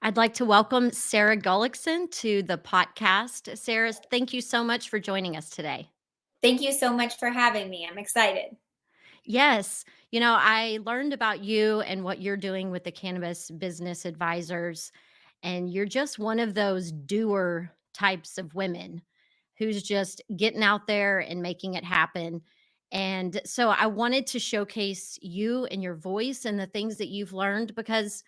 I'd like to welcome Sara Gullickson to the podcast. Sarah, thank you so much for joining us today. Thank you so much for having me. I'm excited. Yes, I learned about you and what you're doing with the Cannabis Business Advisors, and you're just one of those doer types of women who's just getting out there and making it happen. And so I wanted to showcase you and your voice and the things that you've learned because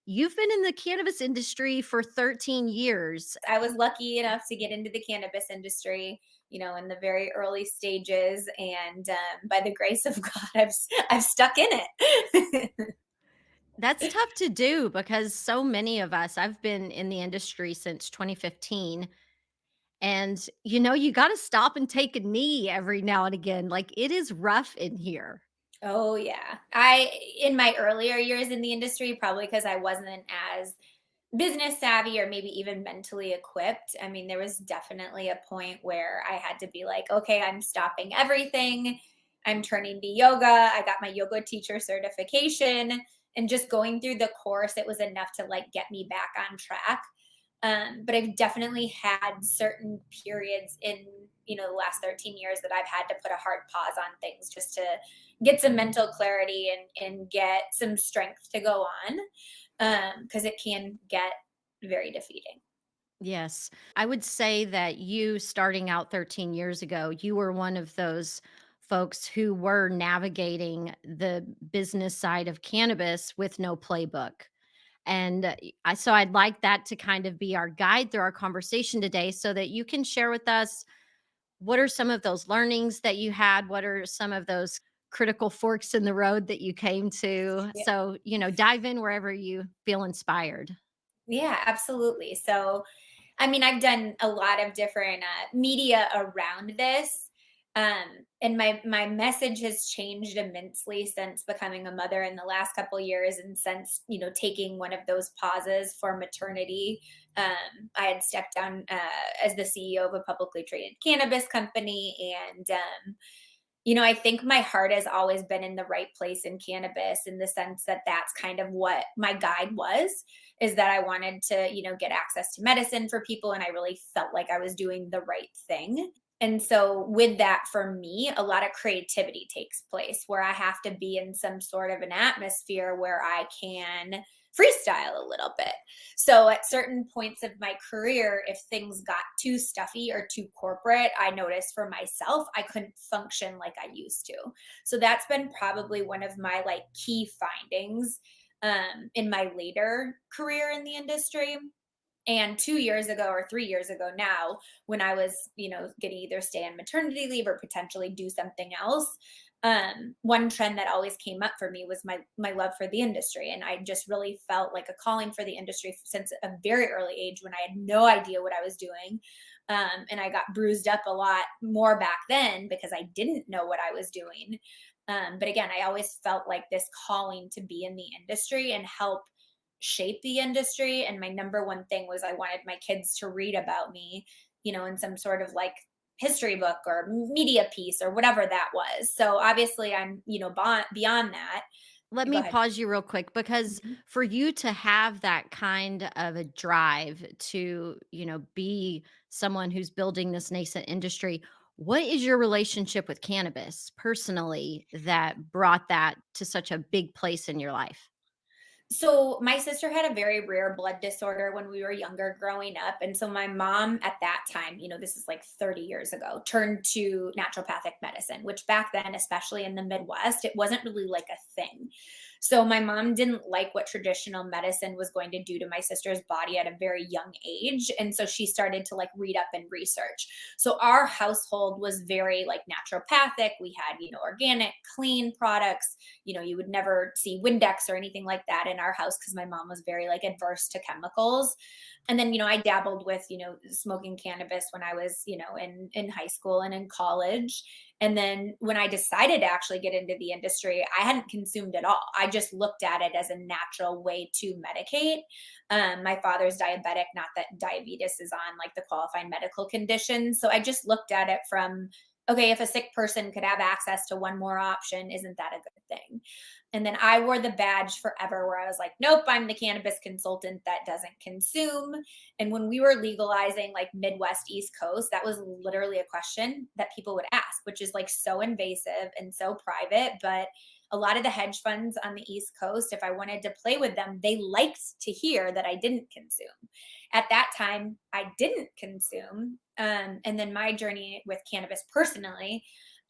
you've been in the cannabis industry for 13 years. I was lucky enough to get into the cannabis industry, in the very early stages, and by the grace of God, I've stuck in it. That's tough to do because so many of us, I've been in the industry since 2015. And, you got to stop and take a knee every now and again. Like it is rough in here. Oh yeah. I in my earlier years in the industry, probably because I wasn't as business savvy or maybe even mentally equipped. I mean, there was definitely a point where I had to be like, okay, I'm stopping everything. I'm turning to yoga. I got my yoga teacher certification, and just going through the course, it was enough to like get me back on track. But I've definitely had certain periods in the last 13 years that I've had to put a hard pause on things just to get some mental clarity and get some strength to go on, because it can get very defeating. Yes. I would say that you starting out 13 years ago, you were one of those folks who were navigating the business side of cannabis with no playbook. And so I'd like that to kind of be our guide through our conversation today so that you can share with us what are some of those learnings that you had? What are some of those critical forks in the road that you came to? Yeah, So, dive in wherever you feel inspired. yeah, absolutely. So I mean, I've done a lot of different media around this, and my message has changed immensely since becoming a mother in the last couple of years, and since taking one of those pauses for maternity. I had stepped down as the CEO of a publicly traded cannabis company, and I think my heart has always been in the right place in cannabis, in the sense that that's kind of what my guide was, is that I wanted to, get access to medicine for people. And I really felt like I was doing the right thing. And so, with that, for me, a lot of creativity takes place where I have to be in some sort of an atmosphere where I can freestyle a little bit. So at certain points of my career, if things got too stuffy or too corporate, I noticed for myself, I couldn't function like I used to. So that's been probably one of my like key findings in my later career in the industry. And 2 years ago or 3 years ago now, when I was, going to either stay on maternity leave or potentially do something else, one trend that always came up for me was my love for the industry. And I just really felt like a calling for the industry since a very early age when I had no idea what I was doing. And I got bruised up a lot more back then because I didn't know what I was doing. But again, I always felt like this calling to be in the industry and help shape the industry. And my number one thing was I wanted my kids to read about me, in some sort of like history book or media piece or whatever that was. So obviously I'm, beyond that. Let Go me ahead. pause you real quick because Mhm. for you to have that kind of a drive to, be someone who's building this nascent industry, what is your relationship with cannabis personally that brought that to such a big place in your life? So my sister had a very rare blood disorder when we were younger growing up. And so my mom at that time, this is like 30 years ago, turned to naturopathic medicine, which back then, especially in the Midwest, it wasn't really like a thing. So my mom didn't like what traditional medicine was going to do to my sister's body at a very young age. And so she started to like read up and research. So our household was very like naturopathic. We had, organic, clean products. You would never see Windex or anything like that in our house because my mom was very like adverse to chemicals. And then, I dabbled with, smoking cannabis when I was, in high school and in college. And then when I decided to actually get into the industry, I hadn't consumed at all. I just looked at it as a natural way to medicate. My father's diabetic, not that diabetes is on like the qualifying medical condition. So I just looked at it from, okay, if a sick person could have access to one more option, isn't that a good thing? And then I wore the badge forever where I was like, nope, I'm the cannabis consultant that doesn't consume. And when we were legalizing like Midwest, East Coast, that was literally a question that people would ask, which is like so invasive and so private. But a lot of the hedge funds on the East Coast, if I wanted to play with them, they liked to hear that I didn't consume. At that time, I didn't consume. And then my journey with cannabis personally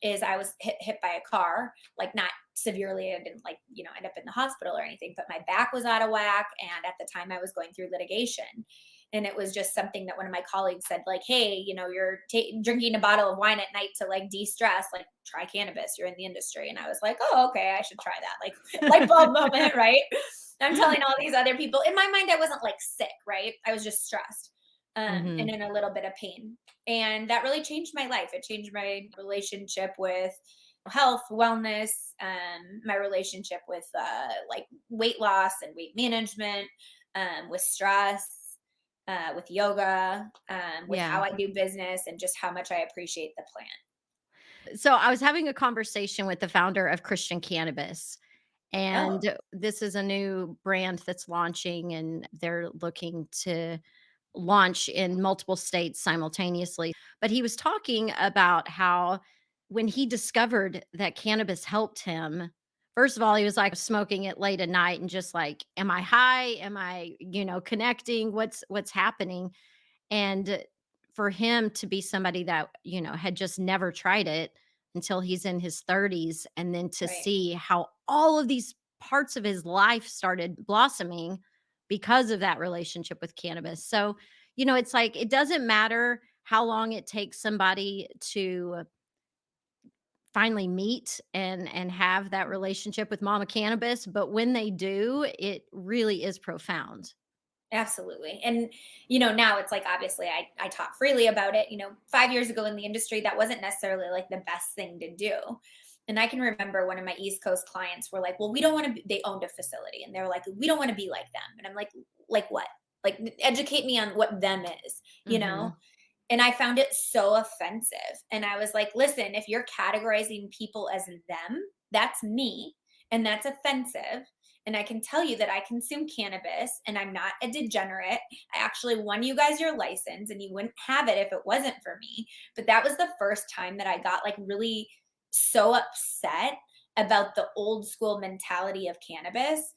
is I was hit by a car, like not severely. I didn't like, end up in the hospital or anything, but my back was out of whack. And at the time I was going through litigation. And it was just something that one of my colleagues said, like, hey, you're drinking a bottle of wine at night to like de-stress, like try cannabis, you're in the industry. And I was like, oh, okay, I should try that. Like light bulb moment, right? I'm telling all these other people. In my mind, I wasn't like sick, right? I was just stressed and Mhm. in a little bit of pain. And that really changed my life. It changed my relationship with health, wellness, my relationship with like weight loss and weight management, with stress, with yoga, with Yeah. how I do business, and just how much I appreciate the plant. So I was having a conversation with the founder of Christian Cannabis, Oh, and this is a new brand that's launching, and they're looking to launch in multiple states simultaneously. But he was talking about how when he discovered that cannabis helped him, first of all, he was like smoking it late at night and just like, am I high? Am I, connecting? What's happening? And for him to be somebody that, had just never tried it until he's in his 30s, and then to right. see how all of these parts of his life started blossoming because of that relationship with cannabis. So, it's like it doesn't matter how long it takes somebody to finally meet and have that relationship with mama cannabis, but when they do, it really is profound. Absolutely. And, now it's like, obviously, I talk freely about it. 5 years ago in the industry, that wasn't necessarily like the best thing to do. And I can remember one of my East Coast clients were like, well, we don't want to, they owned a facility and they were like, we don't want to be like them. And I'm like what? Like, educate me on what them is, you know? Mhm. And I found it so offensive. And I was like, listen, if you're categorizing people as them, that's me. And that's offensive. And I can tell you that I consume cannabis and I'm not a degenerate. I actually won you guys your license and you wouldn't have it if it wasn't for me. But that was the first time that I got like really so upset about the old school mentality of cannabis.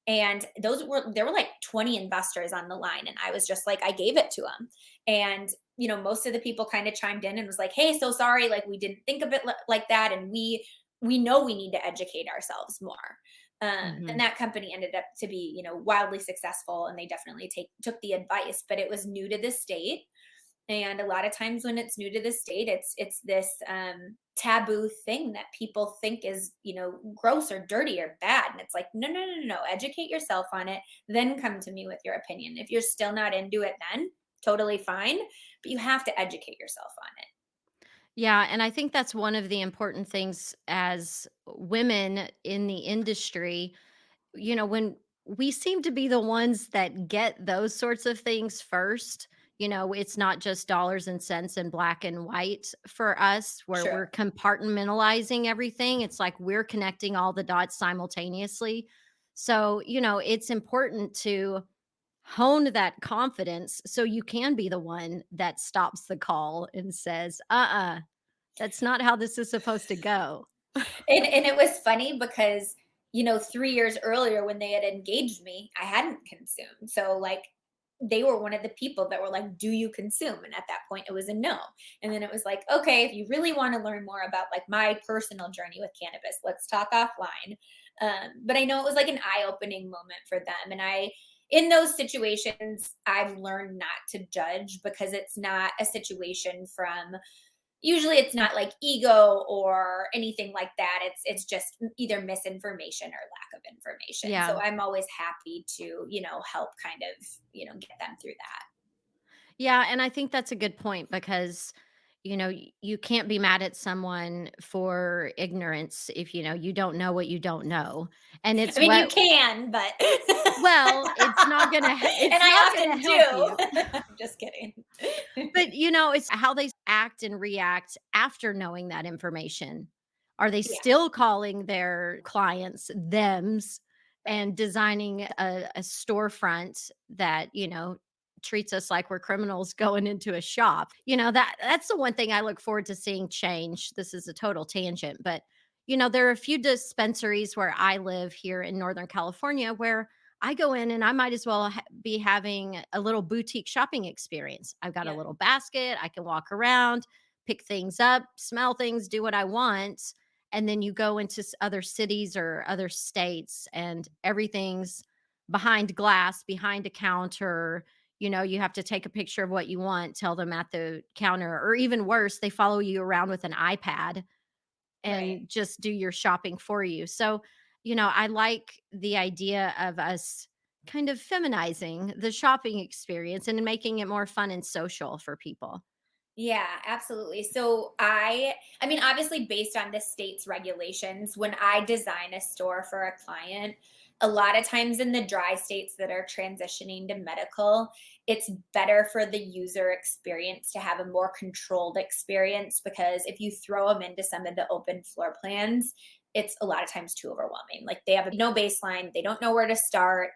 And there were like 20 investors on the line. And I was just like, I gave it to them. And most of the people kind of chimed in and was like, hey, so sorry, like we didn't think of it like that, and we know we need to educate ourselves more. And Mhm. that company ended up to be wildly successful, and they definitely took the advice, but it was new to the state. And a lot of times when it's new to the state, it's this taboo thing that people think is gross or dirty or bad, and it's like, no, no, no, no, no. Educate yourself on it, then come to me with your opinion. If you're still not into it, then totally fine, but you have to educate yourself on it. Yeah, and I think that's one of the important things as women in the industry, when we seem to be the ones that get those sorts of things first. It's not just dollars and cents and black and white for us, where Sure. we're compartmentalizing everything. It's like we're connecting all the dots simultaneously. So, it's important to hone that confidence so you can be the one that stops the call and says, that's not how this is supposed to go. And it was funny because 3 years earlier when they had engaged me, I hadn't consumed. So like they were one of the people that were like, do you consume? And at that point it was a no. And then it was like, okay, if you really want to learn more about like my personal journey with cannabis, let's talk offline. But I know it was like an eye-opening moment for them. And in those situations, I've learned not to judge because it's not a situation from, usually it's not like ego or anything like that. It's just either misinformation or lack of information. So Yeah. I'm always happy to help kind of get them through that. Yeah, and I think that's a good point because you can't be mad at someone for ignorance if you don't know what you don't know. And I it's mean, you what can, but well, it's not going to and it's not I going often to help you. do. I'm just kidding. But it's how they act and react after knowing that information. Are they Yeah, still calling their clients "thems" right. and designing a storefront that, treats us like we're criminals going into a shop? That's the one thing I look forward to seeing change. This is a total tangent, but, there are a few dispensaries where I live here in Northern California where I go in and I might as well be having a little boutique shopping experience. I've got a Yep. little basket, I can walk around, pick things up, smell things, do what I want, and then you go into other cities or other states and everything's behind glass, behind a counter. You have to take a picture of what you want, tell them at the counter, or even worse, they follow you around with an iPad Right. and just do your shopping for you. So, I like the idea of us kind of feminizing the shopping experience and making it more fun and social for people. Yeah, absolutely. So I mean obviously based on the state's regulations, when I design a store for a client, a lot of times in the dry states that are transitioning to medical, it's better for the user experience to have a more controlled experience because if you throw them into some of the open floor plans, it's a lot of times too overwhelming. Like they have no baseline, they don't know where to start.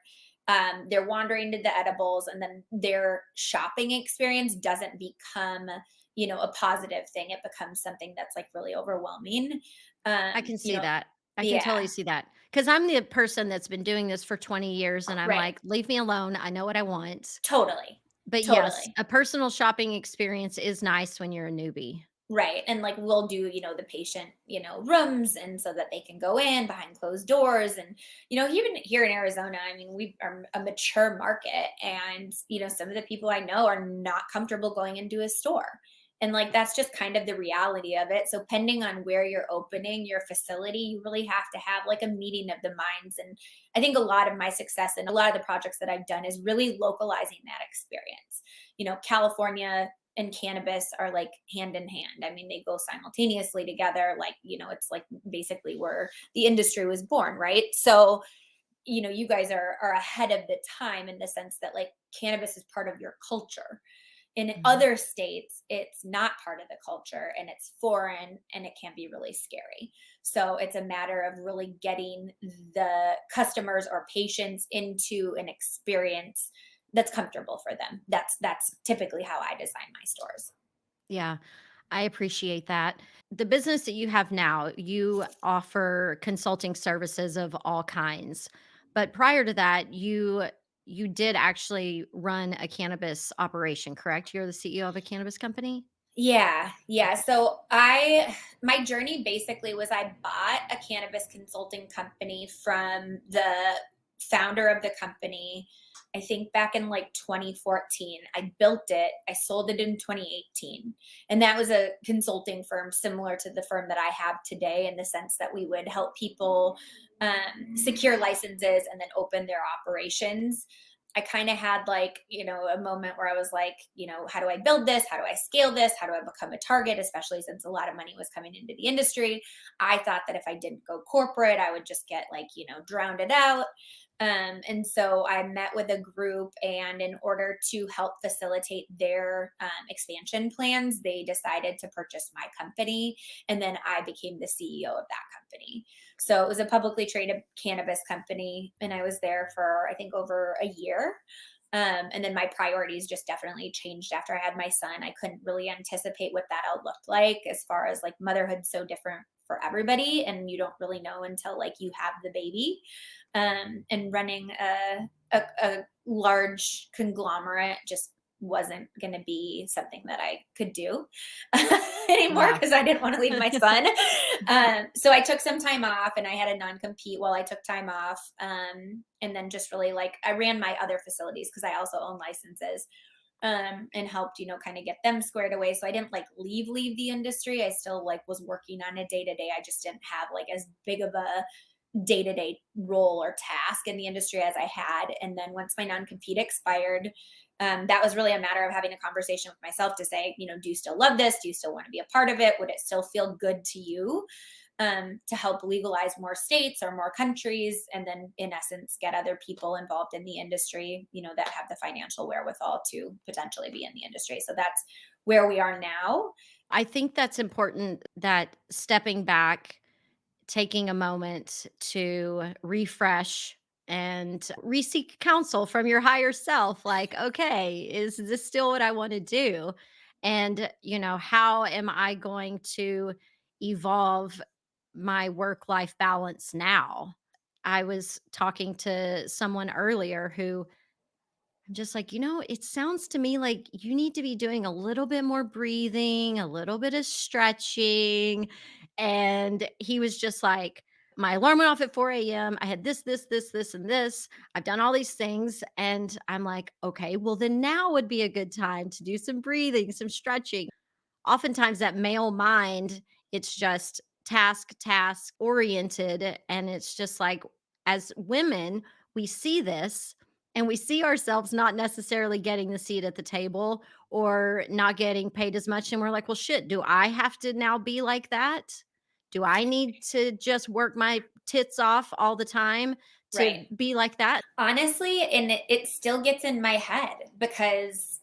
They're wandering to the edibles, and then their shopping experience doesn't become a positive thing. It becomes something that's like really overwhelming. I can You see know, that. I can yeah, totally see that because 'Cause I'm the person that's been doing this for 20 years, and I'm right. like, "Leave me alone. I know what I want." Totally. But yes, Totally. a personal shopping experience is nice when you're a newbie. Right. And like we'll do, the patient, rooms and so that they can go in behind closed doors. And, even here in Arizona, I mean, we are a mature market and, some of the people I know are not comfortable going into a store. And like that's just kind of the reality of it. So pending on where you're opening your facility, you really have to have like a meeting of the minds. And I think a lot of my success and a lot of the projects that I've done is really localizing that experience. California and cannabis are like hand in hand. I mean, they go simultaneously together. Like, it's like basically where the industry was born, right? So, you guys are ahead of the time in the sense that like cannabis is part of your culture. In Mhm. other states, it's not part of the culture and it's foreign and it can be really scary. So it's a matter of really getting the customers or patients into an experience that's comfortable for them. That's typically how I design my stores. Yeah, I appreciate that. The business that you have now, you offer consulting services of all kinds. But prior to that, you did actually run a cannabis operation, correct? You're the CEO of a cannabis company? Yeah, yeah. So my journey basically was I bought a cannabis consulting company from the founder of the company, I think back in like 2014. I built it, I sold it in 2018. And that was a consulting firm similar to the firm that I have today in the sense that we would help people secure licenses and then open their operations. I kind of had like, a moment where I was like, how do I build this? How do I scale this? How do I become a target, especially since a lot of money was coming into the industry? I thought that if I didn't go corporate, I would just get like, drowned it out. And so I met with a group, and in order to help facilitate their expansion plans, they decided to purchase my company. And then I became the CEO of that company. So it was a publicly traded cannabis company, and I was there for I think over a year. And then my priorities just definitely changed after I had my son. I couldn't really anticipate what that all looked like as far as like motherhood's so different for everybody, and you don't really know until like you have the baby. And running a large conglomerate just wasn't going to be something that I could do anymore Yeah. because I didn't want to leave my son. So I took some time off and I had a non compete while I took time off. And then just really like I ran my other facilities because I also own licenses, and helped, kind of get them squared away. So I didn't like leave the industry. I still like was working on a day to day. I just didn't have like as big of a day to day role or task in the industry as I had. And then once my non compete expired, that was really a matter of having a conversation with myself to say, do you still love this? Do you still want to be a part of it? Would it still feel good to you? To help legalize more states or more countries, and then in essence get other people involved in the industry, that have the financial wherewithal to potentially be in the industry. So that's where we are now. I think that's important that stepping back taking a moment to refresh and re-seek counsel from your higher self, like, okay, is this still what I want to do? And how am I going to evolve my work life balance now? I was talking to someone earlier who I'm just like, it sounds to me like you need to be doing a little bit more breathing, a little bit of stretching. And he was just like, my alarm went off at 4 a.m. I had this, and this. I've done all these things. And I'm like, okay, well, then now would be a good time to do some breathing, some stretching. Oftentimes that male mind, it's just task oriented, and it's just like, as women, we see this and we see ourselves not necessarily getting the seat at the table or not getting paid as much, and we're like, well, shit, do I have to now be like that? Do I need to just work my tits off all the time to Right. be like that? Honestly, and it still gets in my head because,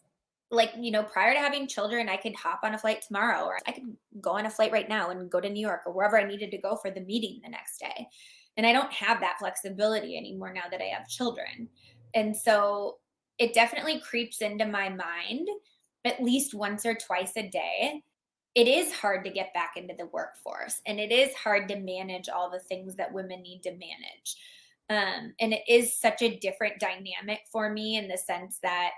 like, prior to having children, I could hop on a flight tomorrow, or I could go on a flight right now and go to New York or wherever I needed to go for the meeting the next day. And I don't have that flexibility anymore now that I have children. And so it definitely creeps into my mind at least once or twice a day. It is hard to get back into the workforce, and it is hard to manage all the things that women need to manage. And it is such a different dynamic for me in the sense that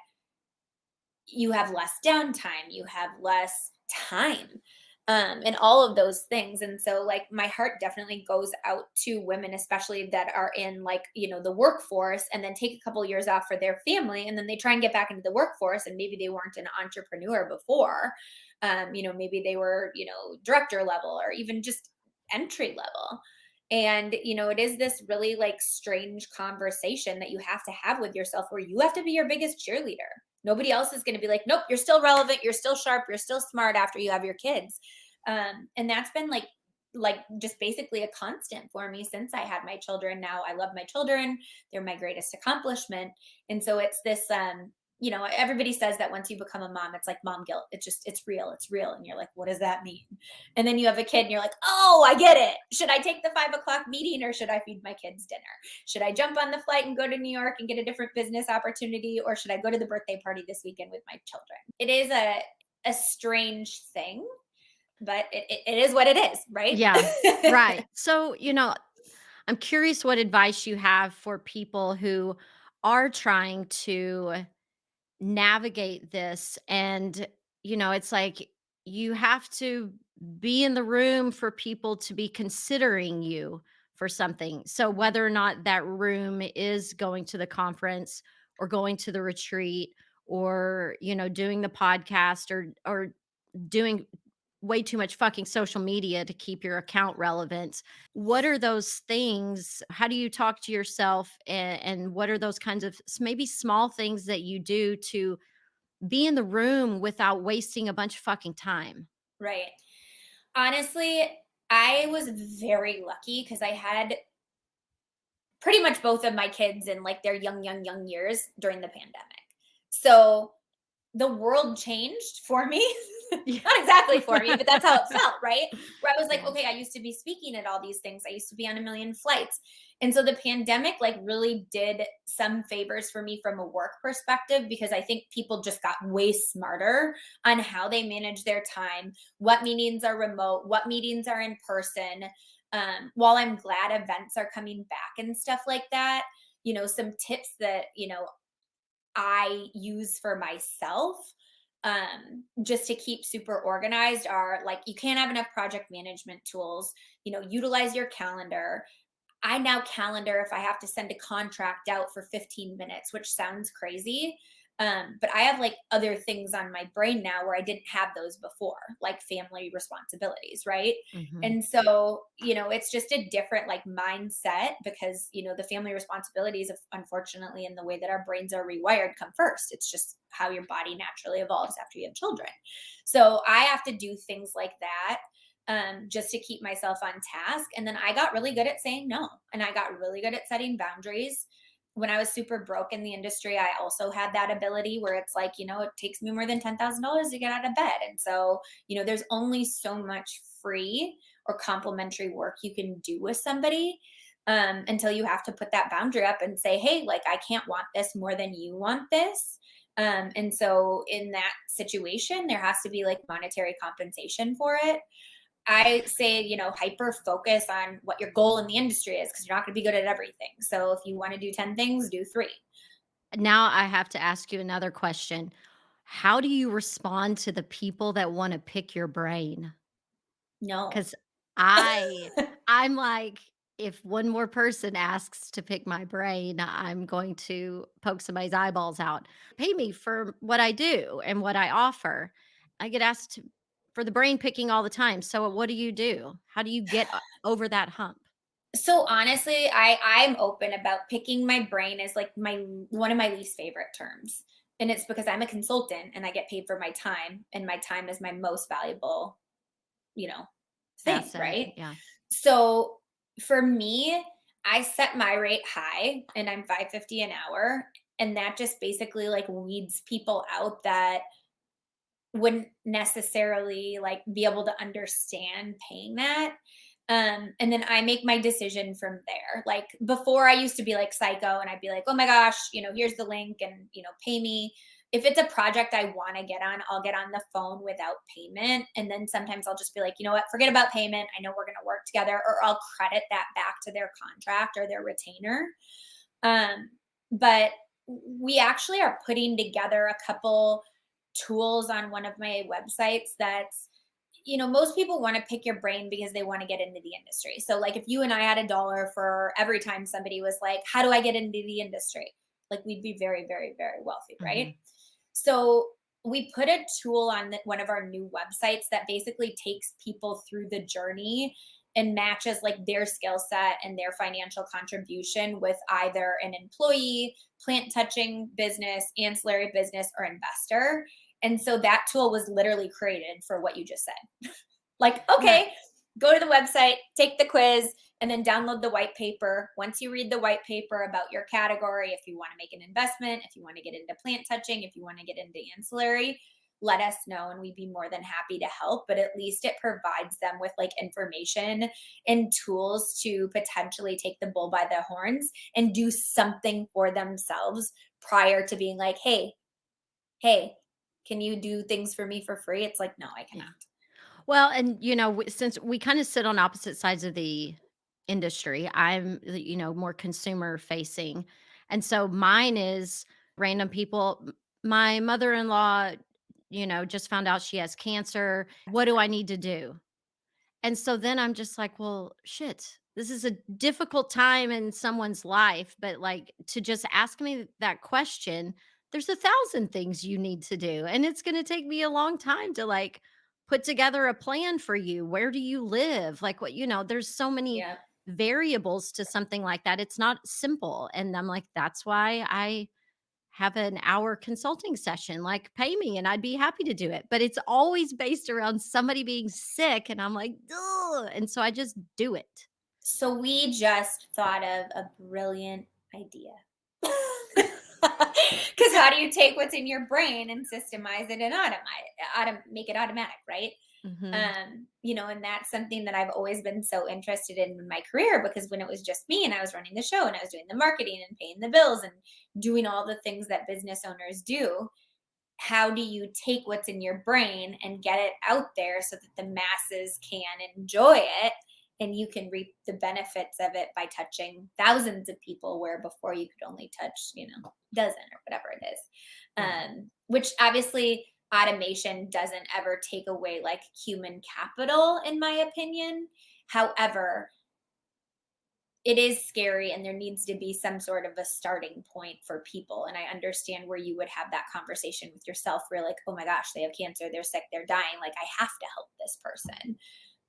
you have less downtime, you have less time, and all of those things. And so, like, my heart definitely goes out to women, especially that are in, like, the workforce and then take a couple of years off for their family. And then they try and get back into the workforce, and maybe they weren't an entrepreneur before. Maybe they were, director level or even just entry level. And, it is this really like strange conversation that you have to have with yourself where you have to be your biggest cheerleader. Nobody else is going to be like, nope, you're still relevant, you're still sharp, you're still smart after you have your kids. And that's been like just basically a constant for me since I had my children. Now I love my children. They're my greatest accomplishment. And so it's this everybody says that once you become a mom, it's like mom guilt. It's real. It's real. And you're like, what does that mean? And then you have a kid and you're like, oh, I get it. Should I take the 5 o'clock meeting or should I feed my kids dinner? Should I jump on the flight and go to New York and get a different business opportunity? Or should I go to the birthday party this weekend with my children? It is a strange thing, but it is what it is, right? Yeah, right. So, I'm curious what advice you have for people who are trying to navigate this. And, it's like you have to be in the room for people to be considering you for something. So, Mhm. whether or not that room is going to the conference or going to the retreat or, doing the podcast or doing way too much fucking social media to keep your account relevant. What are those things? How do you talk to yourself? And what are those kinds of maybe small things that you do to be in the room without wasting a bunch of fucking time? Right. Honestly, I was very lucky because I had pretty much both of my kids in like their young years during the pandemic. So the world changed for me. Yeah. Not exactly for me, but that's how it felt, right? Where I was like, Yeah. okay, I used to be speaking at all these things. I used to be on a million flights. And so the pandemic like really did some favors for me from a work perspective because I think people just got way smarter on how they manage their time, what meetings are remote, what meetings are in person. While I'm glad events are coming back and stuff like that, some tips that, I use for myself just to keep super organized are like you can't have enough project management tools, utilize your calendar. I now calendar if I have to send a contract out for 15 minutes, which sounds crazy. But I have like other things on my brain now where I didn't have those before, like family responsibilities, right? Mhm. And so, it's just a different like mindset because, the family responsibilities, of, unfortunately, in the way that our brains are rewired, come first. It's just how your body naturally evolves after you have children. So I have to do things like that just to keep myself on task. And then I got really good at saying no. And I got really good at setting boundaries. When I was super broke in the industry, I also had that ability where it's like, it takes me more than $10,000 to get out of bed. And so, there's only so much free or complementary work you can do with somebody, until you have to put that boundary up and say, hey, like, I can't want this more than you want this. And so in that situation, there has to be like monetary compensation for it. I say, hyper focus on what your goal in the industry is, because you're not going to be good at everything. So if you want to do 10 things, do three. Now I have to ask you another question. How do you respond to the people that wanna pick your brain? No. 'Cause I I'm like, if one more person asks to pick my brain, I'm going to poke somebody's eyeballs out. Pay me for what I do and what I offer. I get asked for the brain picking all the time. So what do you do? How do you get over that hump? So honestly, I'm open about picking my brain as like my one of my least favorite terms. And it's because I'm a consultant and I get paid for my time, and my time is my most valuable, you know, thing, Asset. right? Yeah. So for me, I set my rate high and I'm 550 an hour, and that just basically like weeds people out that wouldn't necessarily like be able to understand paying that. And then I make my decision from there. Like before, I used to be like psycho and I'd be like, oh my gosh, here's the link and, pay me. If it's a project I want to get on, I'll get on the phone without payment. And then sometimes I'll just be like, you know what, forget about payment. I know we're going to work together, or I'll credit that back to their contract or their retainer. But we actually are putting together a couple tools on one of my websites that's, most people want to pick your brain because they want to get into the industry. So like if you and I had a dollar for every time somebody was like, how do I get into the industry? Like we'd be very, very, very wealthy, right? Mhm. So we put a tool on one of our new websites that basically takes people through the journey and matches like their skill set and their financial contribution with either an employee, plant touching business, ancillary business, or investor. And so that tool was literally created for what you just said. Like, Yeah. okay, go to the website, take the quiz, and then download the white paper. Once you read the white paper about your category, if you want to make an investment, if you want to get into plant touching, if you want to get into ancillary, let us know and we'd be more than happy to help. But at least it provides them with like information and tools to potentially take the bull by the horns and do something for themselves prior to being like, hey, can you do things for me for free? It's like, no, I cannot. Yeah. Well, and since we kind of sit on opposite sides of the industry, I'm more consumer facing. And so mine is random people. My mother-in-law, just found out she has cancer. What do I need to do? And so then I'm just like, well, shit, this is a difficult time in someone's life. But like to just ask me that question, there's 1,000 things you need to do. And it's going to take me a long time to like put together a plan for you. Where do you live? Like there's so many Yeah. variables to something like that. It's not simple. And I'm like, that's why I have an hour consulting session, like, pay me and I'd be happy to do it. But it's always based around somebody being sick, and I'm like, "Ugh," and so I just do it. So we just thought of a brilliant idea. Because how do you take what's in your brain and systemize it and make it automatic, right? Mhm. And that's something that I've always been so interested in my career, because when it was just me and I was running the show and I was doing the marketing and paying the bills and doing all the things that business owners do, how do you take what's in your brain and get it out there so that the masses can enjoy it and you can reap the benefits of it by touching thousands of people where before you could only touch, dozen or whatever it is. Yeah. Which obviously automation doesn't ever take away like human capital, in my opinion. However, it is scary and there needs to be some sort of a starting point for people. And I understand where you would have that conversation with yourself where you're like, oh my gosh, they have cancer, they're sick, they're dying, like I have to help this person.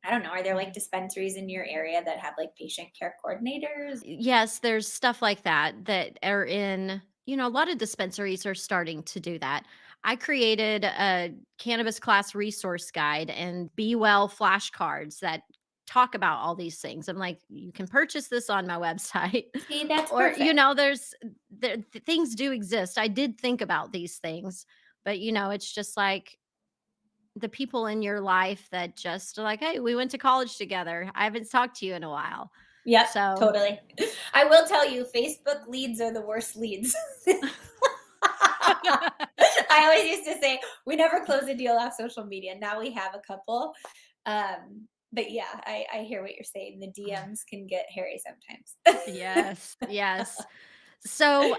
I don't know, are there like Mhm. dispensaries in your area that have like patient care coordinators? Yes, there's stuff like that that are in a lot of dispensaries are starting to do that. I created a cannabis class resource guide and Be Well flashcards that talk about all these things. I'm like, you can purchase this on my website, See, that's or perfect. things do exist. I did think about these things, but it's just like the people in your life that just are like, "Hey, we went to college together. I haven't talked to you in a while." Yep, So totally. I will tell you, Facebook leads are the worst leads. I always used to say, we never close a deal off social media. Now we have a couple. But yeah, I hear what you're saying. The DMs can get hairy sometimes. Yes, yes. So,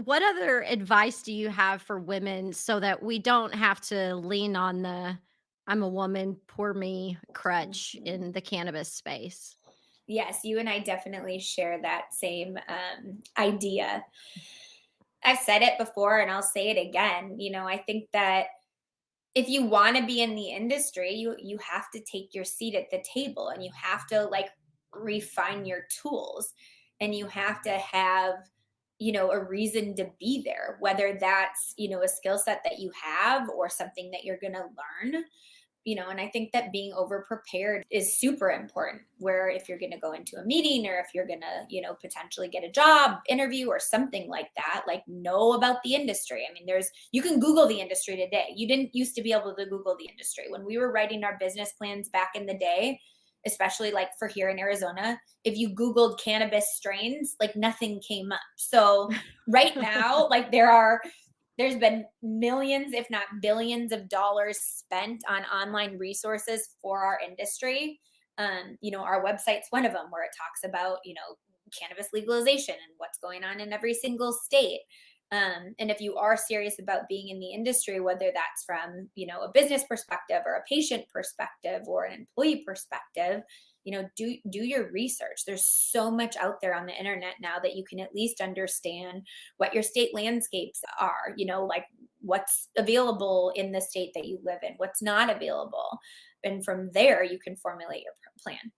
what other advice do you have for women so that we don't have to lean on the "I'm a woman, poor me" crutch Mhm. in the cannabis space? Yes, you and I definitely share that same idea. I've said it before and I'll say it again. I think that if you want to be in the industry, you have to take your seat at the table, and you have to like refine your tools, and you have to have a reason to be there, whether that's a skill set that you have or something that you're going to learn. And I think that being over prepared is super important. Where if you're going to go into a meeting, or if you're going to, potentially get a job interview or something like that, like know about the industry. I mean, you can Google the industry today. You didn't used to be able to Google the industry. When we were writing our business plans back in the day, especially like for here in Arizona, if you Googled cannabis strains, like nothing came up. So right now, like there's been millions, if not billions of dollars spent on online resources for our industry. Our website's one of them, where it talks about, cannabis legalization and what's going on in every single state. And if you are serious about being in the industry, whether that's from, a business perspective or a patient perspective or an employee perspective, do your research. There's so much out there on the internet now that you can at least understand what your state landscapes are, like what's available in the state that you live in, what's not available. And from there, you can formulate your plan.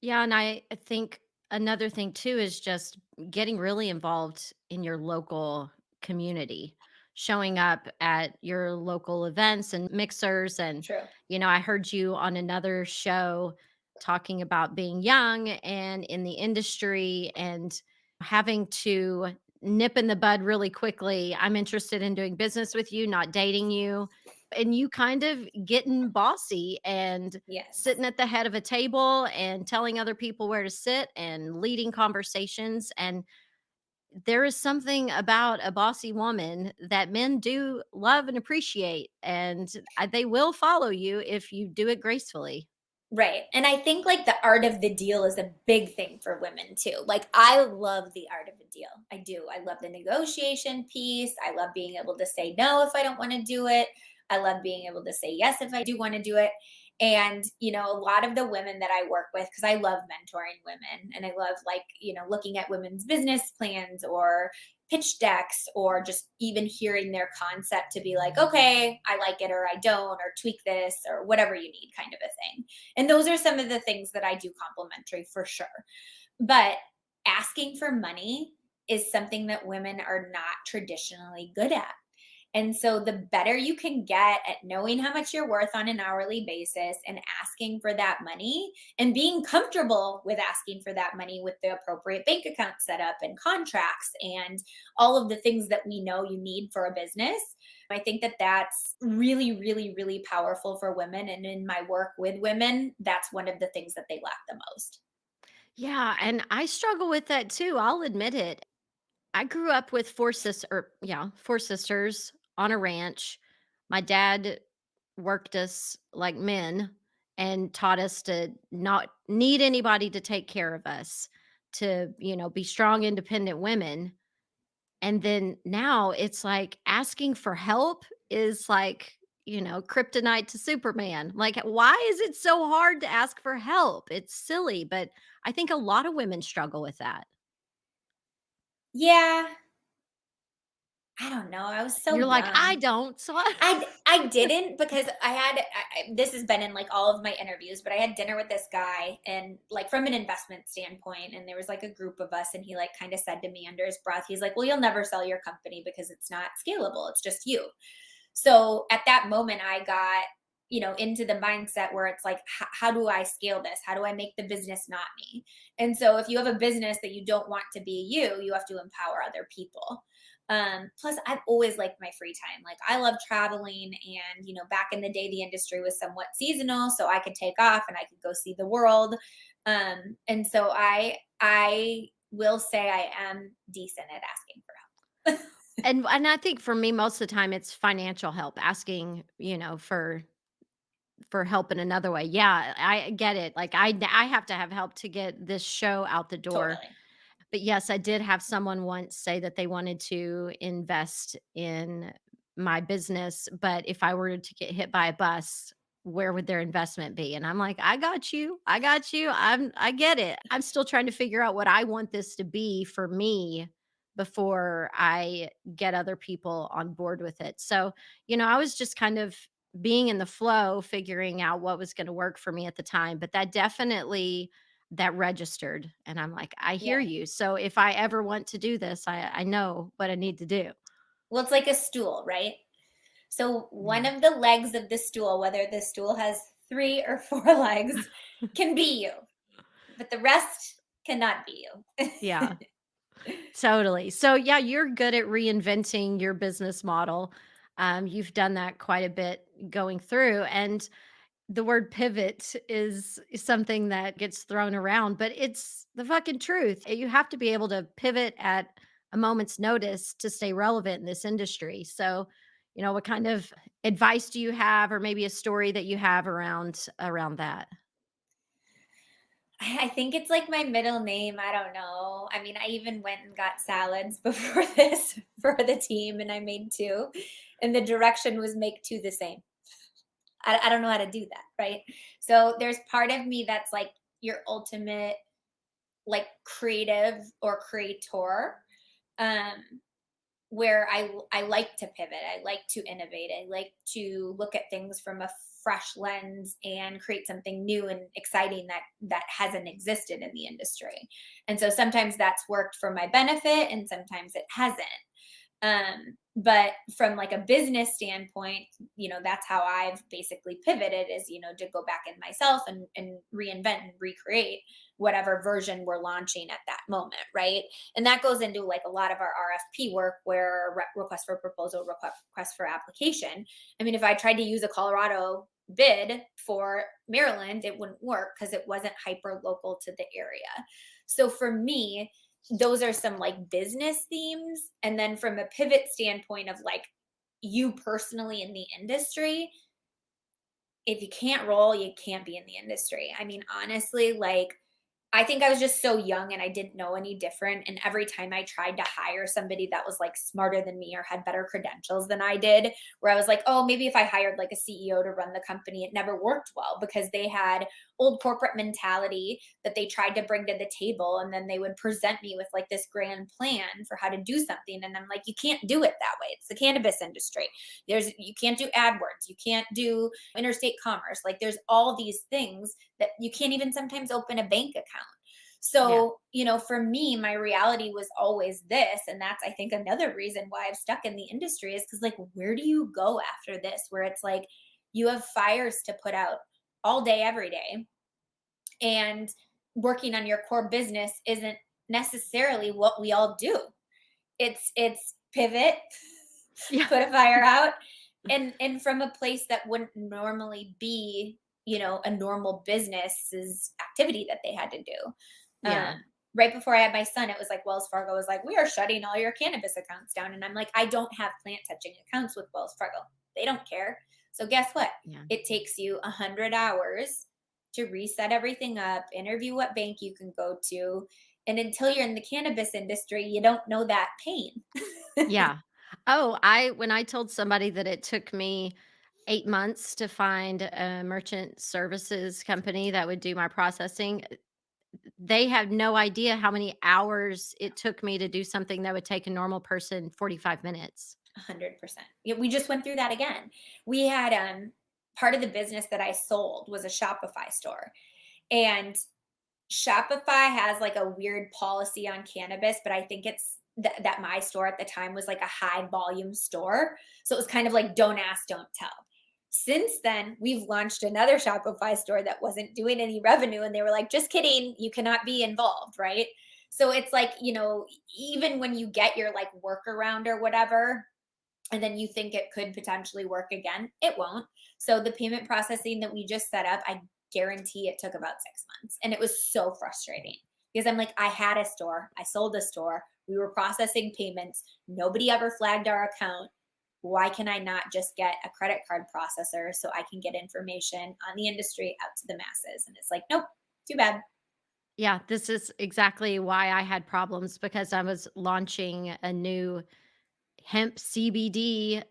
Yeah, and I think another thing too is just getting really involved in your local community, showing up at your local events and mixers. And, True. I heard you on another show talking about being young and in the industry and having to nip in the bud really quickly. I'm interested in doing business with you, not dating you. And you kind of getting bossy and Yes. sitting at the head of a table and telling other people where to sit and leading conversations. And there is something about a bossy woman that men do love and appreciate. And they will follow you if you do it gracefully. Right. And I think like the art of the deal is a big thing for women too. Like I love the art of the deal. I do. I love the negotiation piece. I love being able to say no if I don't want to do it. I love being able to say yes if I do want to do it. And, a lot of the women that I work with, because I love mentoring women and I love like, looking at women's business plans or pitch decks, or just even hearing their concept to be like, okay, I like it or I don't, or tweak this or whatever you need, kind of a thing. And those are some of the things that I do complimentary for sure. But asking for money is something that women are not traditionally good at. And so the better you can get at knowing how much you're worth on an hourly basis and asking for that money and being comfortable with asking for that money with the appropriate bank account set up and contracts and all of the things that we know you need for a business. I think that that's really, really, really powerful for women. And in my work with women, that's one of the things that they lack the most. Yeah. And I struggle with that too. I'll admit it. I grew up with four sisters on a ranch. My dad worked us like men and taught us to not need anybody to take care of us, to, be strong, independent women. And then now it's like asking for help is like, kryptonite to Superman. Like, why is it so hard to ask for help? It's silly, but I think a lot of women struggle with that. Yeah, I don't know. I was so You're like, I young. don't. So I didn't, because this has been in like all of my interviews, but I had dinner with this guy, and like from an investment standpoint, and there was like a group of us, and he like kind of said to me under his breath, he's like, "Well, you'll never sell your company because it's not scalable. It's just you." So at that moment, I got into the mindset where it's like, how do I scale this? How do I make the business not me? And so if you have a business that you don't want to be you, you have to empower other people. Plus, I've always liked my free time. Like, I love traveling, and back in the day, the industry was somewhat seasonal, so I could take off and I could go see the world. And so I will say I am decent at asking for help. And I think for me, most of the time, it's financial help, asking, for help in another way. Yeah, I get it. Like, I have to have help to get this show out the door. Totally. But yes, I did have someone once say that they wanted to invest in my business, but if I were to get hit by a bus, where would their investment be? And I'm like, I got you. I got you. I get it. I'm still trying to figure out what I want this to be for me before I get other people on board with it. So, I was just kind of being in the flow, figuring out what was going to work for me at the time, but that registered, and I'm like, "I hear Yeah. you." So if I ever want to do this, I know what I need to do. Well, it's like a stool, right? So one Yeah. of the legs of the stool, whether the stool has 3 or 4 legs, can be you, but the rest cannot be Yeah, you. totally. So, yeah, you're good at reinventing your business model. You've done that quite a bit going through, and the word pivot is something that gets thrown around, but it's the fucking truth. You have to be able to pivot at a moment's notice to stay relevant in this industry. So, what kind of advice do you have, or maybe a story that you have around that? I think it's like my middle name. I don't know. I mean, I even went and got salads before this for the team, and I made two, and the direction was make two the same. I don't know how to do that, right? So there's part of me that's like your ultimate like creative or creator. Um, where I like to pivot, I like to innovate, I like to look at things from a fresh lens and create something new and exciting that hasn't existed in the industry. And so sometimes that's worked for my benefit and sometimes it hasn't. But from like a business standpoint, that's how I've basically pivoted is, to go back in myself and reinvent and recreate whatever version we're launching at that moment. Right. And that goes into like a lot of our RFP work where request for proposal, request for application. I mean, if I tried to use a Colorado bid for Maryland, it wouldn't work because it wasn't hyper local to the area. So for me, those are some like business themes. And then from a pivot standpoint of like you personally in the industry, if you can't roll, you can't be in the industry. I mean, honestly, like I think I was just so young and I didn't know any different. And every time I tried to hire somebody that was like smarter than me or had better credentials than I did, where I was like, oh, maybe if I hired like a CEO to run the company, it never worked well because they had old corporate mentality that they tried to bring to the table. And then they would present me with like this grand plan for how to do something. And I'm like, you can't do it that way. It's the cannabis industry. You can't do AdWords. You can't do interstate commerce. Like there's all these things that you can't even sometimes open a bank account. Yeah. So, for me, my reality was always this. And that's, I think, another reason why I've stuck in the industry is because, like, where do you go after this? Where it's like you have fires to put out all day, every day. And working on your core business isn't necessarily what we all do. It's pivot, Yeah. put a fire out, and from a place that wouldn't normally be, a normal business's activity that they had to do. Yeah. Right before I had my son, it was like Wells Fargo was like, "We are shutting all your cannabis accounts down," and I'm like, "I don't have plant touching accounts with Wells Fargo. They don't care." So guess what? Yeah. It takes you 100 hours to reset everything up, interview what bank you can go to, and until you're in the cannabis industry, you don't know that pain. Yeah. Oh, I when I told somebody that it took me 8 months to find a merchant services company that would do my processing, they have no idea how many hours it took me to do something that would take a normal person 45 minutes. 100%. Yeah, we just went through that again. We had part of the business that I sold was a Shopify store. And Shopify has like a weird policy on cannabis, but I think it's that my store at the time was like a high volume store. So it was kind of like don't ask, don't tell. Since then, we've launched another Shopify store that wasn't doing any revenue. And they were like, just kidding, you cannot be involved, right? So it's like, even when you get your like workaround or whatever, and then you think it could potentially work again, it won't. So the payment processing that we just set up, I guarantee it took about 6 months. And it was so frustrating because I'm like, I had a store, I sold a store, we were processing payments, nobody ever flagged our account. Why can I not just get a credit card processor so I can get information on the industry out to the masses? And it's like, nope, too bad. Yeah, this is exactly why I had problems because I was launching a new hemp CBD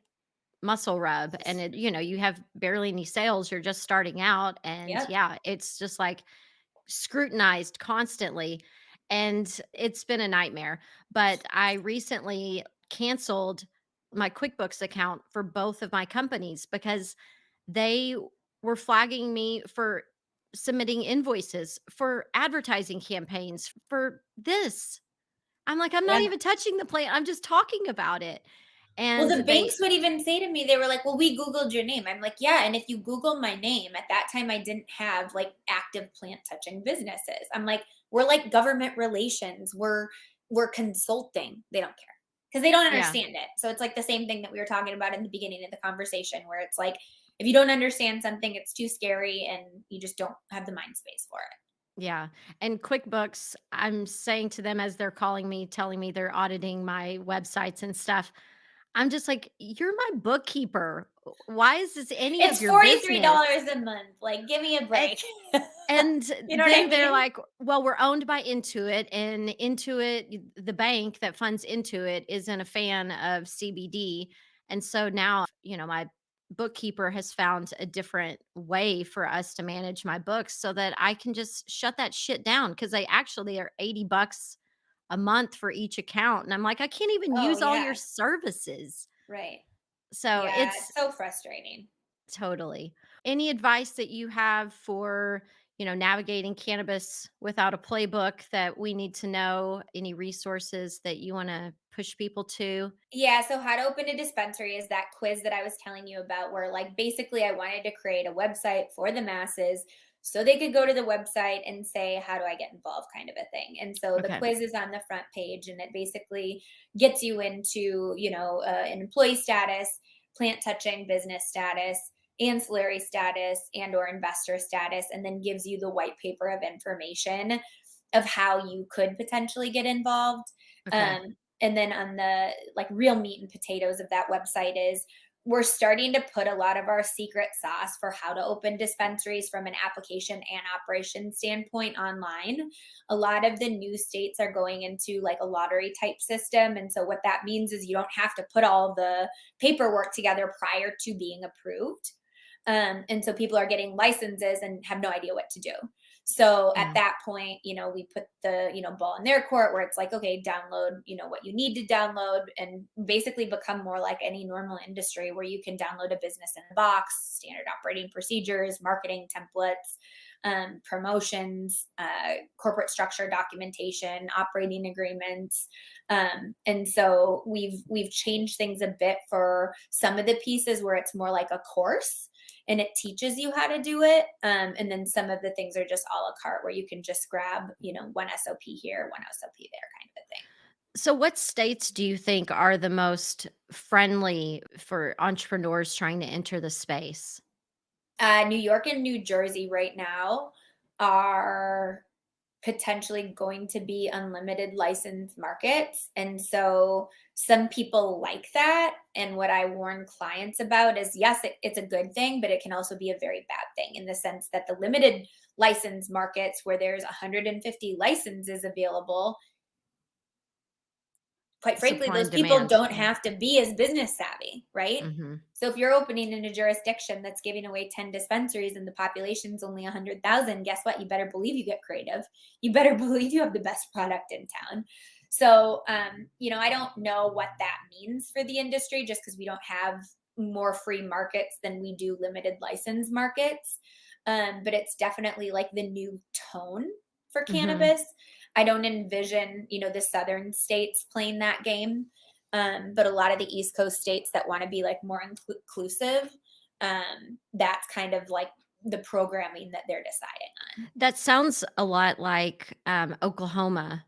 muscle rub and you have barely any sales, you're just starting out and Yep. yeah, it's just like scrutinized constantly and it's been a nightmare. But I recently canceled my QuickBooks account for both of my companies because they were flagging me for submitting invoices for advertising campaigns for this. I'm like, I'm not Yeah. even touching the plant. I'm just talking about it. Well, And the they, banks would even say to me, they were like, well, we Googled your name. I'm like, yeah. And if you Google my name, at that time, I didn't have like active plant touching businesses. I'm like, we're like government relations. We're consulting. They don't care because they don't yeah, understand it. So it's like the same thing that we were talking about in the beginning of the conversation, where it's like, if you don't understand something, it's too scary and you just don't have the mind space for it. yeah. And QuickBooks, I'm saying to them as they're calling me, telling me they're auditing my websites and stuff. I'm just like, you're my bookkeeper. Why is this any of It's your $43 business? a month. Like, give me a And break. And You know what I then they're mean? like, "Well, we're owned by Intuit, and Intuit, the bank that funds Intuit, isn't a fan of CBD." And so now, my bookkeeper has found a different way for us to manage my books so that I can just shut that shit down because they actually are $80 a month for each account. And I'm like, I can't even Oh, use all your yeah. services. Right. So Yeah, it's it's so frustrating. totally. Any advice that you have for, navigating cannabis without a playbook that we need to know? Any resources that you want to push people to? Yeah, so how to open a dispensary is that quiz that I was telling you about, where like basically I wanted to create a website for the masses so they could go to the website and say, how do I get involved, kind of a thing. And so the Okay. quiz is on the front page and it basically gets you into, an employee status, plant touching business status, ancillary status, and or investor status, and then gives you the white paper of information of how you could potentially get involved. Okay. And then on the like real meat and potatoes of that website is we're starting to put a lot of our secret sauce for how to open dispensaries from an application and operation standpoint online. A lot of the new states are going into like a lottery type system. And so what that means is you don't have to put all the paperwork together prior to being approved. And so people are getting licenses and have no idea what to do. So at Yeah. that point, we put the, ball in their court where it's like, okay, download, what you need to download and basically become more like any normal industry where you can download a business in a box, standard operating procedures, marketing templates, promotions, corporate structure documentation, operating agreements. And so we've changed things a bit for some of the pieces where it's more like a course and it teaches you how to do it. And then some of the things are just a la carte where you can just grab, one SOP here, one SOP there, kind of a thing. So, what states do you think are the most friendly for entrepreneurs trying to enter the space? New York and New Jersey right now are potentially going to be unlimited license markets. And so some people like that. And what I warn clients about is yes, it's a good thing, but it can also be a very bad thing in the sense that the limited license markets where there's 150 licenses available, quite frankly, Supply those and people demand. don't have to be as business savvy, right? Hmm. So if you're opening in a jurisdiction that's giving away 10 dispensaries and the population's only 100,000, guess what? You better believe you get creative. You better believe you have the best product in town. So, I don't know what that means for the industry just because we don't have more free markets than we do limited license markets. But it's definitely like the new tone for Hmm. cannabis. I don't envision, the southern states playing that game. But a lot of the East Coast states that want to be like more inclusive That's kind of like the programming that they're deciding on. That sounds a lot like, Oklahoma.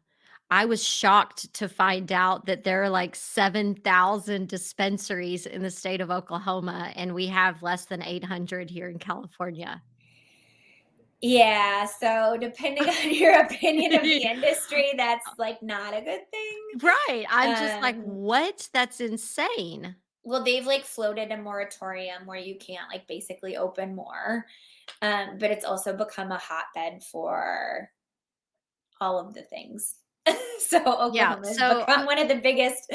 I was shocked to find out that there are, like, 7,000 dispensaries in the state of Oklahoma, and we have less than 800 here in California. Yeah, so depending on your opinion of the industry, that's like not a good thing. Right, I'm just like, Um, "What? That's insane." well, they've like floated a moratorium where you can't like basically open more. But it's also become a hotbed for all of the things. So Yeah, Oklahoma has so, become one of the biggest,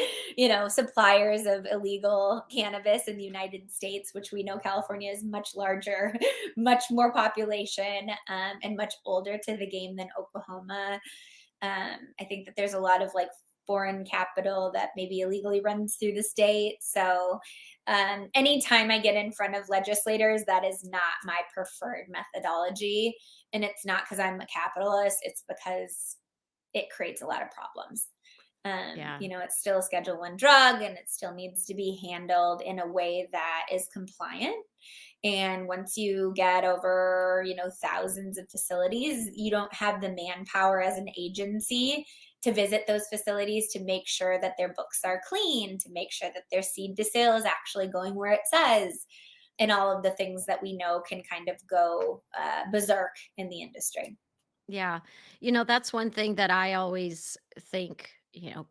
suppliers of illegal cannabis in the United States, which we know California is much larger, much more population, and much older to the game than Oklahoma. I think that there's a lot of like foreign capital that maybe illegally runs through the state. So anytime I get in front of legislators, that is not my preferred methodology. And it's not because I'm a capitalist, it's because it creates a lot of problems. yeah. It's still a Schedule One drug, and it still needs to be handled in a way that is compliant. And once you get over, thousands of facilities, you don't have the manpower as an agency to visit those facilities to make sure that their books are clean, to make sure that their seed to sale is actually going where it says, and all of the things that we know can kind of go berserk in the industry. Yeah. That's one thing that I always think,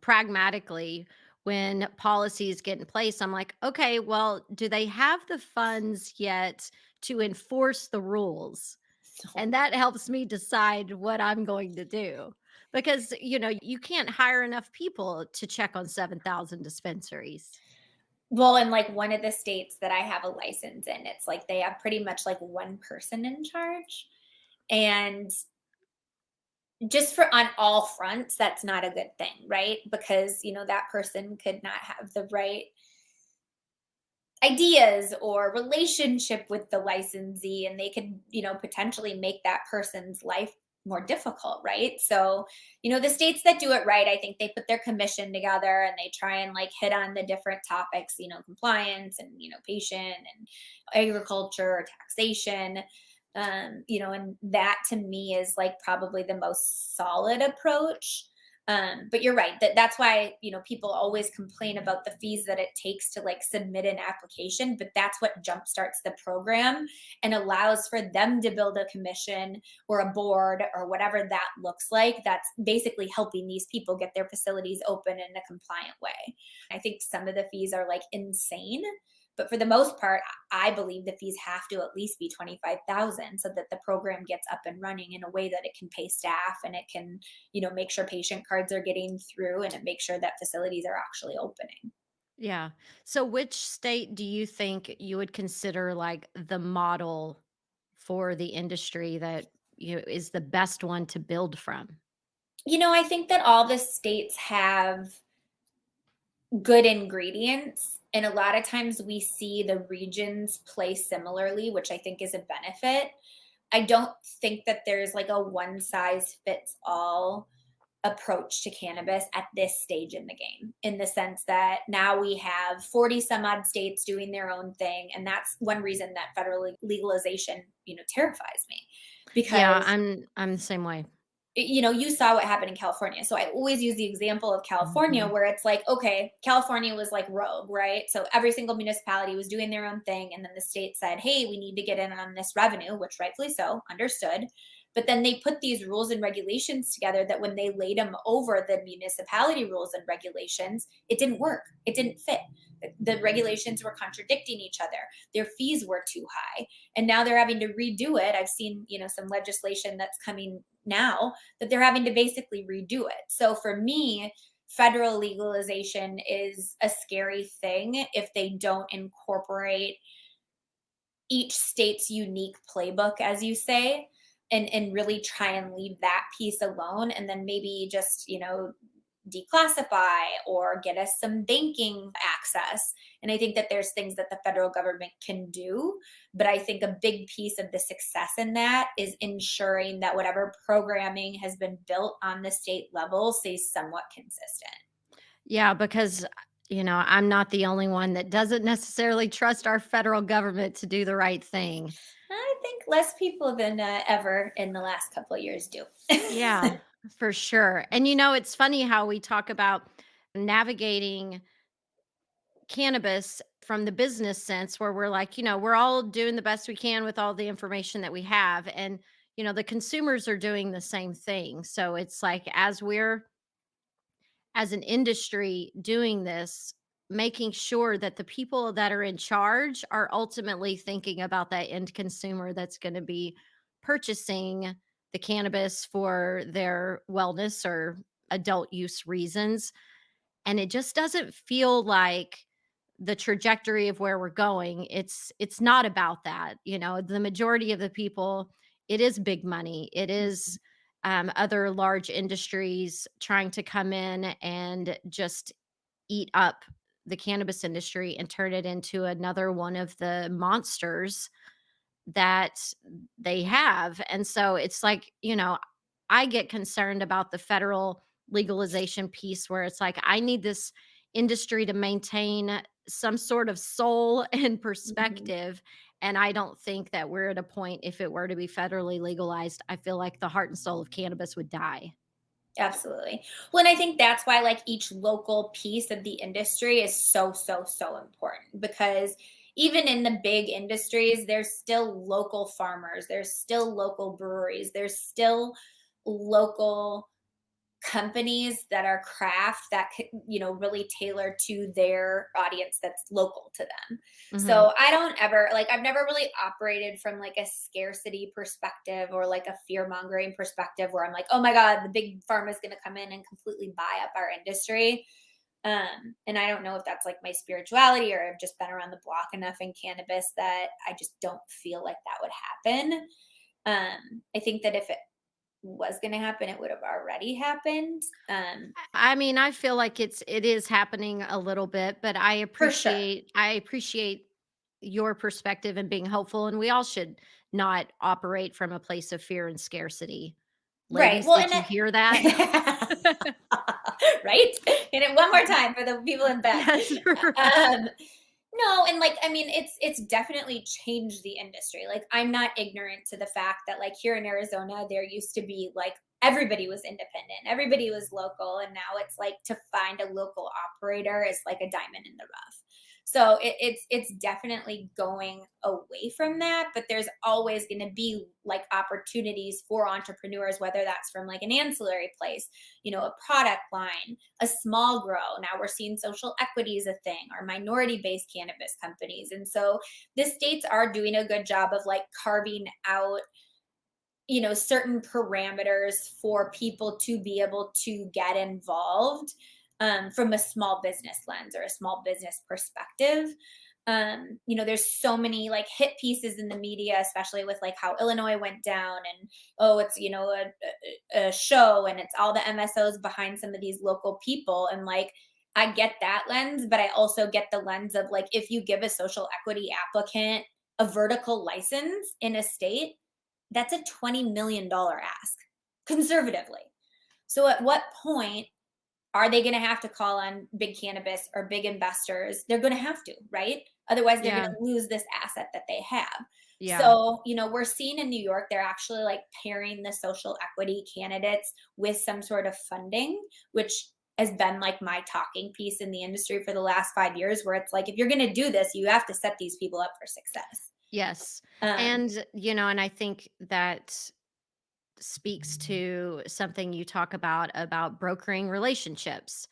pragmatically, when policies get in place, I'm like, okay, well, do they have the funds yet to enforce the rules? So, And that helps me decide what I'm going to do. Because, you can't hire enough people to check on 7,000 dispensaries. well, in like one of the states that I have a license in, it's like they have pretty much like one person in charge. And just for on all fronts, that's not a good thing, right? Because, that person could not have the right ideas or relationship with the licensee, and they could, potentially make that person's life more difficult, right? So, the states that do it right, I think they put their commission together and they try and like hit on the different topics, compliance and, patient and agriculture, taxation. And that to me is like probably the most solid approach. But you're right that's why people always complain about the fees that it takes to like submit an application, but that's what jumpstarts the program and allows for them to build a commission or a board or whatever that looks like, that's basically helping these people get their facilities open in a compliant way. I think some of the fees are like insane, but for the most part, I believe the fees have to at least be 25,000 so that the program gets up and running in a way that it can pay staff and it can, make sure patient cards are getting through and it makes sure that facilities are actually opening. Yeah. So which state do you think you would consider like the model for the industry that is the best one to build from? I think that all the states have good ingredients. And a lot of times we see the regions play similarly, which I think is a benefit. I don't think that there's like a one size fits all approach to cannabis at this stage in the game, in the sense that now we have 40 some odd states doing their own thing. And that's one reason that federal legalization, terrifies me, Yeah, because I'm the same way. you saw what happened in California. So I always use the example of California Mhm. where it's like, okay, California was like rogue, right? So every single municipality was doing their own thing. And then the state said, hey, we need to get in on this revenue, which rightfully so, understood. But then they put these rules and regulations together that when they laid them over the municipality rules and regulations, it didn't work. It didn't fit. The regulations were contradicting each other. Their fees were too high. And now they're having to redo it. I've seen, some legislation that's coming now that they're having to basically redo it. So for me, federal legalization is a scary thing if they don't incorporate each state's unique playbook, as you say, and really try and leave that piece alone, and then maybe just declassify or get us some banking access. And I think that there's things that the federal government can do, but I think a big piece of the success in that is ensuring that whatever programming has been built on the state level stays somewhat consistent. Yeah, because I'm not the only one that doesn't necessarily trust our federal government to do the right thing. I think less people than ever in the last couple of years do. Yeah, for sure. And it's funny how we talk about navigating cannabis from the business sense, where we're like, we're all doing the best we can with all the information that we have. And, the consumers are doing the same thing. So it's like, as an industry doing this, making sure that the people that are in charge are ultimately thinking about that end consumer that's going to be purchasing the cannabis for their wellness or adult use reasons. And it just doesn't feel like the trajectory of where we're going. It's not about that. The majority of the people, it is big money. It is other large industries trying to come in and just eat up the cannabis industry and turn it into another one of the monsters that they have. And so it's like, I get concerned about the federal legalization piece, where it's like, I need this industry to maintain some sort of soul and Mhm. perspective. And I don't think that we're at a point, if it were to be federally legalized, I feel like the heart and soul of cannabis would die. Absolutely. Well, and I think that's why like each local piece of the industry is so, so, so important because even in the big industries, there's still local farmers, there's still local breweries, there's still local companies that are craft that really tailor to their audience that's local to them. Mhm. So I don't ever like I've never really operated from like a scarcity perspective or like a fear mongering perspective where I'm like, oh my god, the big pharma is going to come in and completely buy up our industry. And I don't know if that's like my spirituality or I've just been around the block enough in cannabis that I just don't feel like that would happen. I think that if it was going to happen, it would have already happened. I mean, I feel like it is happening a little bit, but I For sure. appreciate I appreciate your perspective and being hopeful, and we all should not operate from a place of fear and scarcity. Right. Ladies, Well, did and you hear that? that right? Hit it one more time for the people in back. That's right. Um, no, and like I mean, it's definitely changed the industry. Like I'm not ignorant to the fact that like here in Arizona, there used to be like everybody was independent, everybody was local, and now it's like to find a local operator is like a diamond in the rough. So it's definitely going away from that, but there's always going to be like opportunities for entrepreneurs, whether that's from like an ancillary place, a product line, a small grow. Now we're seeing social equity is a thing, or minority based cannabis companies. And so the states are doing a good job of like carving out, certain parameters for people to be able to get involved from a small business lens or a small business perspective. There's so many like hit pieces in the media, especially with like how Illinois went down and oh, it's a show and it's all the MSOs behind some of these local people. And like I get that lens, but I also get the lens of like if you give a social equity applicant a vertical license in a state, that's a $20 million ask conservatively. So at what point are they going to have to call on big cannabis or big investors? They're going to have to, right? Otherwise, they're going Yeah, to lose this asset that they have. yeah. So, we're seeing in New York, they're actually like pairing the social equity candidates with some sort of funding, which has been like my talking piece in the industry for the last 5 years, where it's like, if you're going to do this, you have to set these people up for success. Yes. Um, And I think that speaks to something you talk about brokering relationships.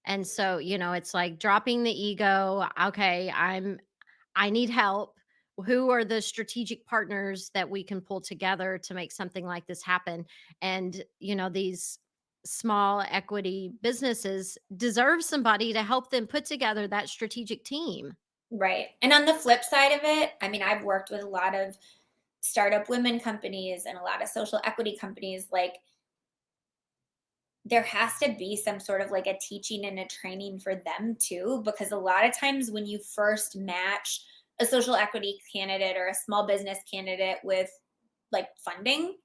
And so, it's like dropping the ego. Okay, I need help. Who are the strategic partners that we can pull together to make something like this happen? And, these small equity businesses deserve somebody to help them put together that strategic team. right. And on the flip side of it, I mean, I've worked with a lot of startup women companies and a lot of social equity companies. Like there has to be some sort of like a teaching and a training for them too, because a lot of times when you first match a social equity candidate or a small business candidate with like funding,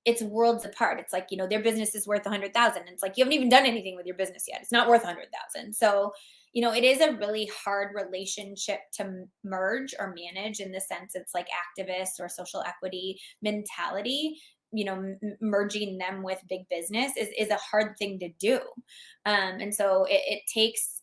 it's worlds apart. It's like, their business is worth 100,000. It's like, you haven't even done anything with your business yet. It's not worth 100,000. So, it is a really hard relationship to merge or manage, in the sense it's like activists or social equity mentality. Merging them with big business is a hard thing to do. And so it takes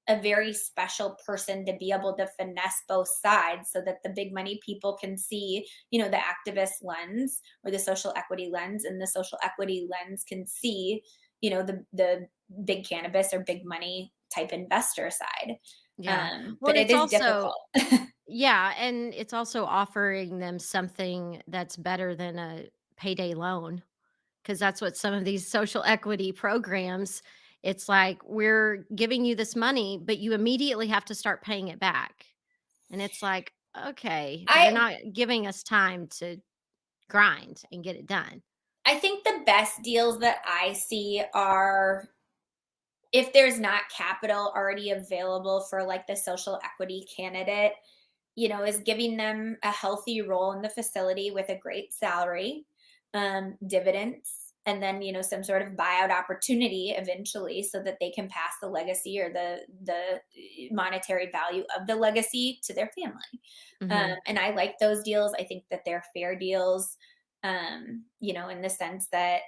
a very special person to be able to finesse both sides, so that the big money people can see, the activist lens or the social equity lens, and the social equity lens can see, the big cannabis or big money type investor side. Yeah. Well, But and it it's is also, difficult. yeah, and it's also offering them something that's better than a payday loan, because that's what some of these social equity programs, it's like, we're giving you this money, but you immediately have to start paying it back. And it's like, okay, you're I not giving us time to grind and get it done. I think the best deals that I see are, if there's not capital already available for like the social equity candidate, is giving them a healthy role in the facility with a great salary, dividends, and then, some sort of buyout opportunity eventually, so that they can pass the legacy or the monetary value of the legacy to their family. Mhm. And I like those deals. I think that they're fair deals, in the sense that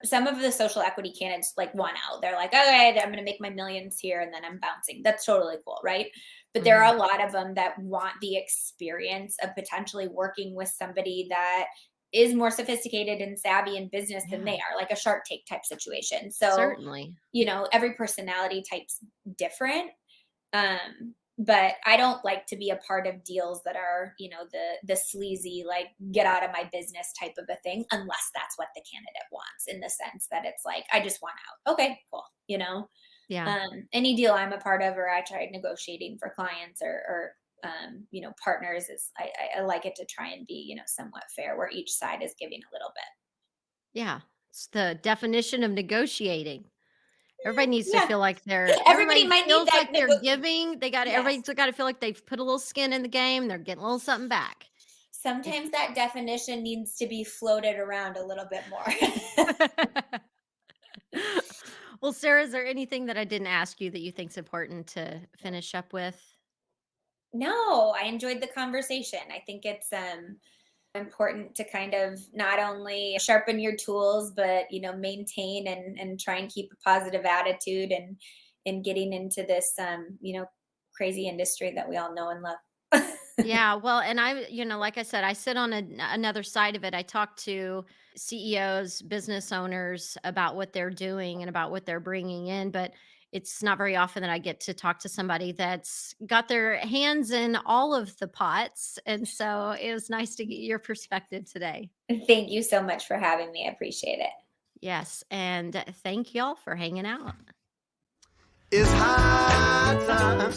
some of the social equity candidates like want out. They're like, okay, I'm going to make my millions here and then I'm bouncing. That's totally cool, right? But there Mhm. are a lot of them that want the experience of potentially working with somebody that is more sophisticated and savvy in business than Yeah, they are, like a Shark Tank type situation. So, certainly. every personality type's different. But I don't like to be a part of deals that are, the sleazy, like, get out of my business type of a thing, unless that's what the candidate wants, in the sense that it's like, I just want out. Okay, cool. Yeah. Any deal I'm a part of, or I tried negotiating for clients, partners, is I like it to try and be, somewhat fair, where each side is giving a little bit. Yeah. It's the definition of negotiating. Everybody needs to Yeah. feel like Everybody everybody might need feels that like they're giving. yes. Everybody's gotta feel like they've put a little skin in the game, they're getting a little something back. If Sometimes that definition needs to be floated around a little bit more. Well, Sarah, is there anything that I didn't ask you that you think's important to finish up with? No, I enjoyed the conversation. I think it's important to kind of not only sharpen your tools, but maintain and try and keep a positive attitude, and in getting into this crazy industry that we all know and love. Yeah, well, and like I said, I sit on another side of it. I talk to CEOs, business owners about what they're doing and about what they're bringing in, but it's not very often that I get to talk to somebody that's got their hands in all of the pots. And so it was nice to get your perspective today. Thank you so much for having me. I appreciate it. Yes, and thank y'all for hanging out. It's high time.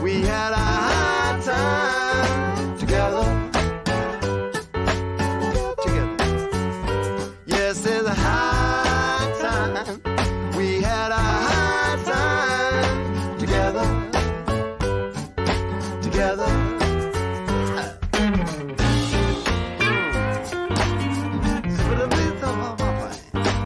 We had a high time together. Together. Yes, it's a high time. We had a high time together. Together.